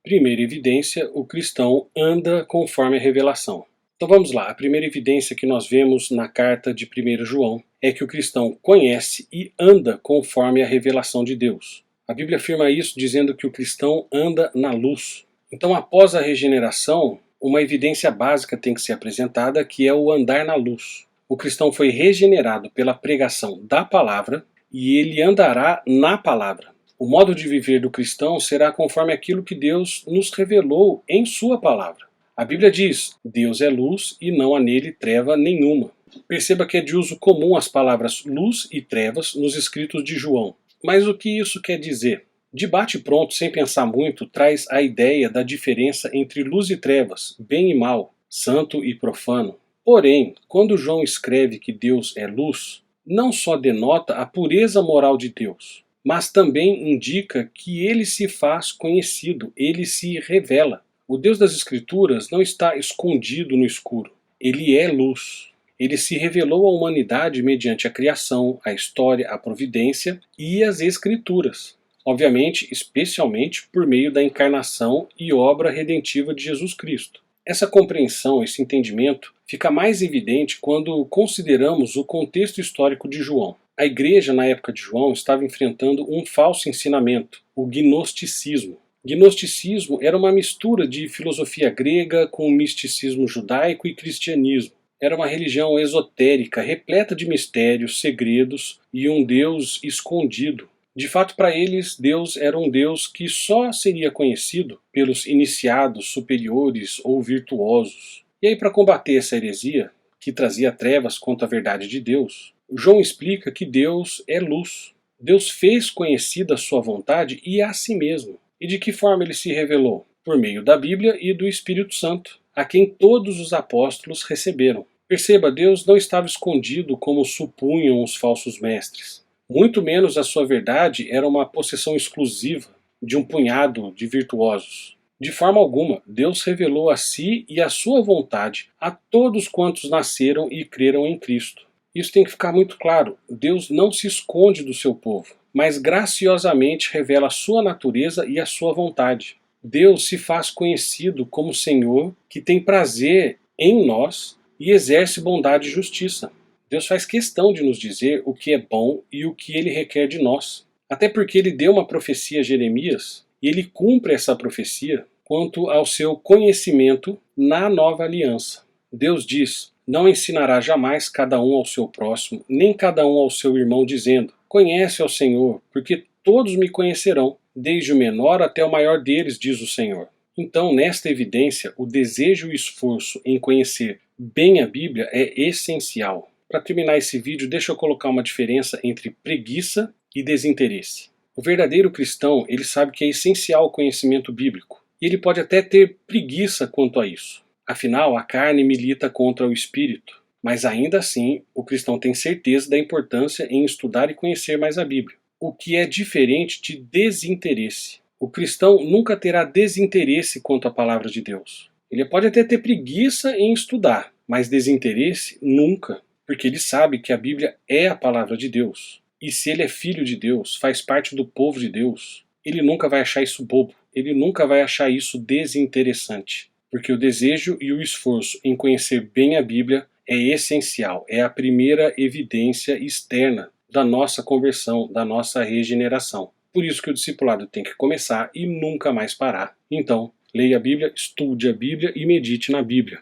Primeira evidência, o cristão anda conforme a revelação. Então vamos lá, a primeira evidência que nós vemos na carta de 1 João é que o cristão conhece e anda conforme a revelação de Deus. A Bíblia afirma isso dizendo que o cristão anda na luz. Então, após a regeneração, uma evidência básica tem que ser apresentada, que é o andar na luz. O cristão foi regenerado pela pregação da palavra e ele andará na palavra. O modo de viver do cristão será conforme aquilo que Deus nos revelou em sua palavra. A Bíblia diz: Deus é luz e não há nele treva nenhuma. Perceba que é de uso comum as palavras luz e trevas nos escritos de João. Mas o que isso quer dizer? De bate-pronto, sem pensar muito, traz a ideia da diferença entre luz e trevas, bem e mal, santo e profano. Porém, quando João escreve que Deus é luz, não só denota a pureza moral de Deus, mas também indica que ele se faz conhecido, ele se revela. O Deus das Escrituras não está escondido no escuro, ele é luz. Ele se revelou à humanidade mediante a criação, a história, a providência e as Escrituras. Obviamente, especialmente por meio da encarnação e obra redentiva de Jesus Cristo. Essa compreensão, esse entendimento, fica mais evidente quando consideramos o contexto histórico de João. A igreja, na época de João, estava enfrentando um falso ensinamento, o gnosticismo. Gnosticismo era uma mistura de filosofia grega com misticismo judaico e cristianismo. Era uma religião esotérica, repleta de mistérios, segredos e um Deus escondido. De fato, para eles, Deus era um Deus que só seria conhecido pelos iniciados superiores ou virtuosos. E aí, para combater essa heresia, que trazia trevas contra a verdade de Deus, João explica que Deus é luz. Deus fez conhecida a sua vontade e a si mesmo. E de que forma ele se revelou? Por meio da Bíblia e do Espírito Santo, a quem todos os apóstolos receberam. Perceba, Deus não estava escondido como supunham os falsos mestres. Muito menos a sua verdade era uma possessão exclusiva de um punhado de virtuosos. De forma alguma, Deus revelou a si e a sua vontade a todos quantos nasceram e creram em Cristo. Isso tem que ficar muito claro. Deus não se esconde do seu povo, mas graciosamente revela a sua natureza e a sua vontade. Deus se faz conhecido como Senhor, que tem prazer em nós e exerce bondade e justiça. Deus faz questão de nos dizer o que é bom e o que ele requer de nós. Até porque ele deu uma profecia a Jeremias e ele cumpre essa profecia quanto ao seu conhecimento na nova aliança. Deus diz: não ensinará jamais cada um ao seu próximo, nem cada um ao seu irmão, dizendo: conhece ao Senhor, porque todos me conhecerão, desde o menor até o maior deles, diz o Senhor. Então, nesta evidência, o desejo e o esforço em conhecer bem a Bíblia é essencial. Para terminar esse vídeo, deixa eu colocar uma diferença entre preguiça e desinteresse. O verdadeiro cristão, ele sabe que é essencial o conhecimento bíblico. E ele pode até ter preguiça quanto a isso. Afinal, a carne milita contra o espírito. Mas ainda assim, o cristão tem certeza da importância em estudar e conhecer mais a Bíblia. O que é diferente de desinteresse. O cristão nunca terá desinteresse quanto à palavra de Deus. Ele pode até ter preguiça em estudar, mas desinteresse nunca. Porque ele sabe que a Bíblia é a palavra de Deus. E se ele é filho de Deus, faz parte do povo de Deus, ele nunca vai achar isso bobo, ele nunca vai achar isso desinteressante. Porque o desejo e o esforço em conhecer bem a Bíblia é essencial, é a primeira evidência externa da nossa conversão, da nossa regeneração. Por isso que o discipulado tem que começar e nunca mais parar. Então, leia a Bíblia, estude a Bíblia e medite na Bíblia.